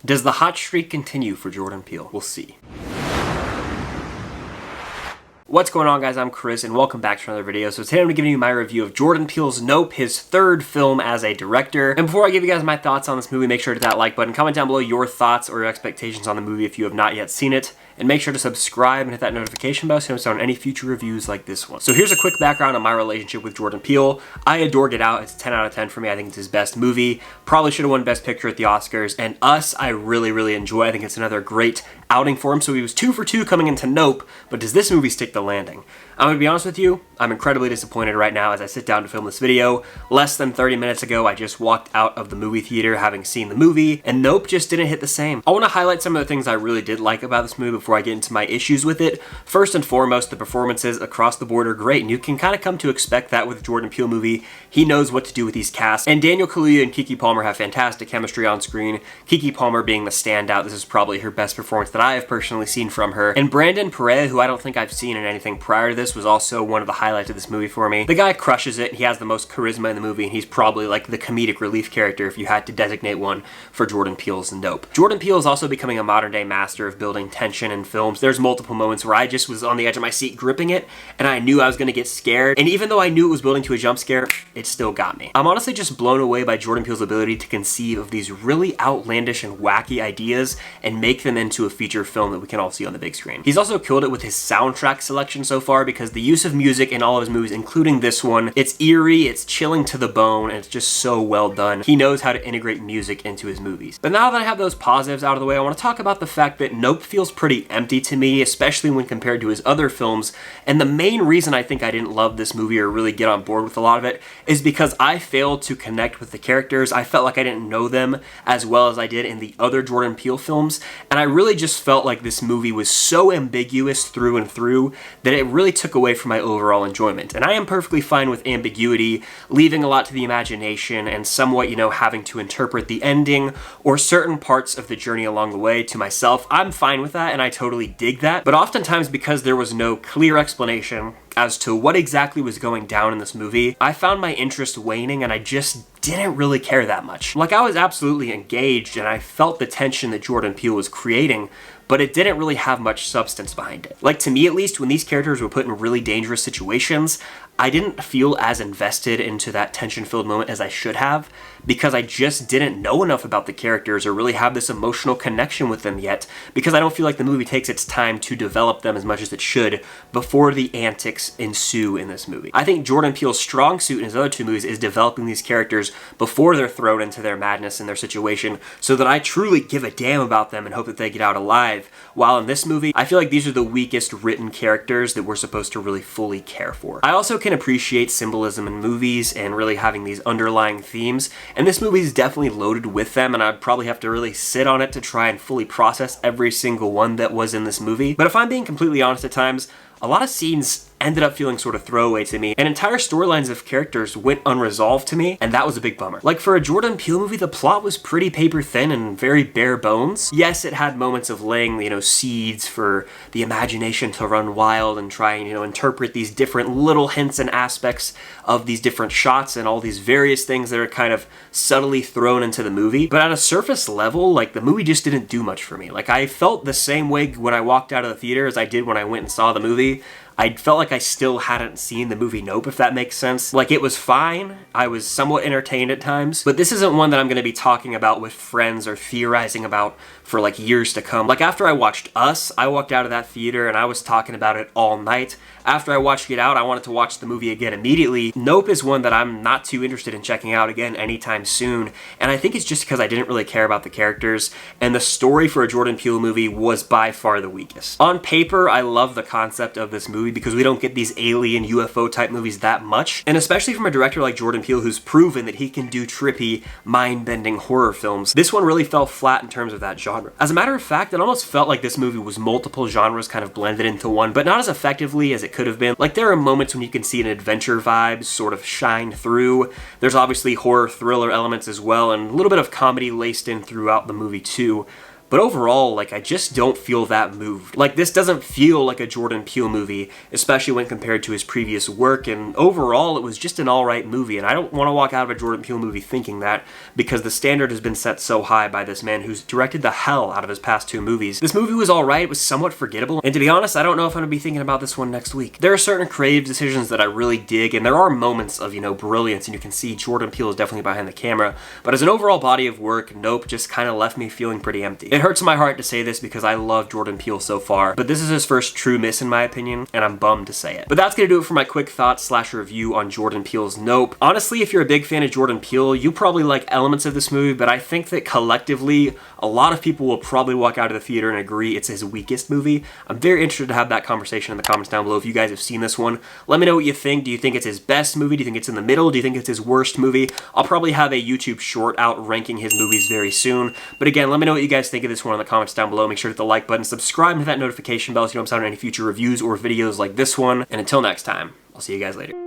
Does the hot streak continue for Jordan Peele? We'll see. What's going on, guys? I'm Chris and welcome back to another video. So today I'm giving you my review of Jordan Peele's Nope, his third film as a director. And before I give you guys my thoughts on this movie, make sure to hit that like button, comment down below your thoughts or your expectations on the movie if you have not yet seen it, and make sure to subscribe and hit that notification bell so you don't miss out on any future reviews like this one. So here's a quick background on my relationship with Jordan Peele. I adore Get Out. It's a 10 out of 10 for me. I think it's his best movie. Probably should have won Best Picture at the Oscars. And Us, I really enjoy. I think it's another great outing for him. So he was 2 for 2 coming into Nope, but does this movie stick the landing? I'm gonna be honest with you, I'm incredibly disappointed right now as I sit down to film this video. Less than 30 minutes ago, I just walked out of the movie theater having seen the movie, and Nope just didn't hit the same. I wanna highlight some of the things I really did like about this movie before I get into my issues with it. First and foremost, the performances across the board are great, and you can kind of come to expect that with a Jordan Peele movie. He knows what to do with these casts, and Daniel Kaluuya and Keke Palmer have fantastic chemistry on screen. Keke Palmer being the standout. This is probably her best performance that I have personally seen from her. And Perea, who I don't think I've seen in anything prior to this, was also one of the highlights of this movie for me. The guy crushes it. He has the most charisma in the movie, and he's probably like the comedic relief character if you had to designate one for Jordan Peele's Nope. Jordan Peele is also becoming a modern day master of building tension in films. There's multiple moments where I just was on the edge of my seat gripping it, and I knew I was going to get scared. And even though I knew it was building to a jump scare, it still got me. I'm honestly just blown away by Jordan Peele's ability to conceive of these really outlandish and wacky ideas and make them into a feature film that we can all see on the big screen. He's also killed it with his soundtrack selection so far, because the use of music in all of his movies, including this one, it's eerie, it's chilling to the bone, and it's just so well done. He knows how to integrate music into his movies. But now that I have those positives out of the way, I want to talk about the fact that Nope feels pretty empty to me, especially when compared to his other films. And the main reason I think I didn't love this movie or really get on board with a lot of it is because I failed to connect with the characters. I felt like I didn't know them as well as I did in the other Jordan Peele films, and I really just felt like this movie was so ambiguous through and through that it really took away from my overall enjoyment. And I am perfectly fine with ambiguity, leaving a lot to the imagination, and somewhat, having to interpret the ending or certain parts of the journey along the way to myself. I'm fine with that, and I totally dig that. But oftentimes, because there was no clear explanation as to what exactly was going down in this movie, I found my interest waning, and I just didn't really care that much. Like, I was absolutely engaged, and I felt the tension that Jordan Peele was creating, but it didn't really have much substance behind it. Like, to me at least, when these characters were put in really dangerous situations, I didn't feel as invested into that tension-filled moment as I should have, because I just didn't know enough about the characters or really have this emotional connection with them yet, because I don't feel like the movie takes its time to develop them as much as it should before the antics ensue in this movie. I think Jordan Peele's strong suit in his other two movies is developing these characters before they're thrown into their madness and their situation, so that I truly give a damn about them and hope that they get out alive. While in this movie, I feel like these are the weakest written characters that we're supposed to really fully care for. I also can appreciate symbolism in movies and really having these underlying themes, and this movie is definitely loaded with them, and I'd probably have to really sit on it to try and fully process every single one that was in this movie. But if I'm being completely honest, at times, a lot of scenes ended up feeling sort of throwaway to me, and entire storylines of characters went unresolved to me, and that was a big bummer. Like, for a Jordan Peele movie, the plot was pretty paper thin and very bare bones. Yes, it had moments of laying, seeds for the imagination to run wild and try and, interpret these different little hints and aspects of these different shots and all these various things that are kind of subtly thrown into the movie. But at a surface level, like, the movie just didn't do much for me. Like, I felt the same way when I walked out of the theater as I did when I went and saw the movie. I felt like I still hadn't seen the movie Nope, if that makes sense. Like, it was fine. I was somewhat entertained at times, but this isn't one that I'm going to be talking about with friends or theorizing about for like years to come. Like, after I watched Us, I walked out of that theater and I was talking about it all night. After I watched Get Out, I wanted to watch the movie again immediately. Nope is one that I'm not too interested in checking out again anytime soon, and I think it's just because I didn't really care about the characters, and the story for a Jordan Peele movie was by far the weakest. On paper, I love the concept of this movie because we don't get these alien UFO type movies that much, and especially from a director like Jordan Peele who's proven that he can do trippy, mind-bending horror films, this one really fell flat in terms of that genre. As a matter of fact, it almost felt like this movie was multiple genres kind of blended into one, but not as effectively as it could have been. Like, there are moments when you can see an adventure vibe sort of shine through. There's obviously horror thriller elements as well, and a little bit of comedy laced in throughout the movie too. But overall, like, I just don't feel that moved. Like, this doesn't feel like a Jordan Peele movie, especially when compared to his previous work, and overall, it was just an alright movie, and I don't want to walk out of a Jordan Peele movie thinking that, because the standard has been set so high by this man who's directed the hell out of his past 2 movies. This movie was alright, it was somewhat forgettable, and to be honest, I don't know if I'm going to be thinking about this one next week. There are certain creative decisions that I really dig, and there are moments of, you know, brilliance, and you can see Jordan Peele is definitely behind the camera, but as an overall body of work, Nope just kind of left me feeling pretty empty. It hurts my heart to say this because I love Jordan Peele so far, but this is his first true miss in my opinion, and I'm bummed to say it. But that's gonna do it for my quick thoughts / review on Jordan Peele's Nope. Honestly, if you're a big fan of Jordan Peele, you probably like elements of this movie, but I think that collectively, a lot of people will probably walk out of the theater and agree it's his weakest movie. I'm very interested to have that conversation in the comments down below if you guys have seen this one. Let me know what you think. Do you think it's his best movie? Do you think it's in the middle? Do you think it's his worst movie? I'll probably have a YouTube short out ranking his movies very soon. But again, let me know what you guys think of this one in the comments down below. Make sure to hit the like button, subscribe to that notification bell so you don't miss out on any future reviews or videos like this one. And until next time, I'll see you guys later.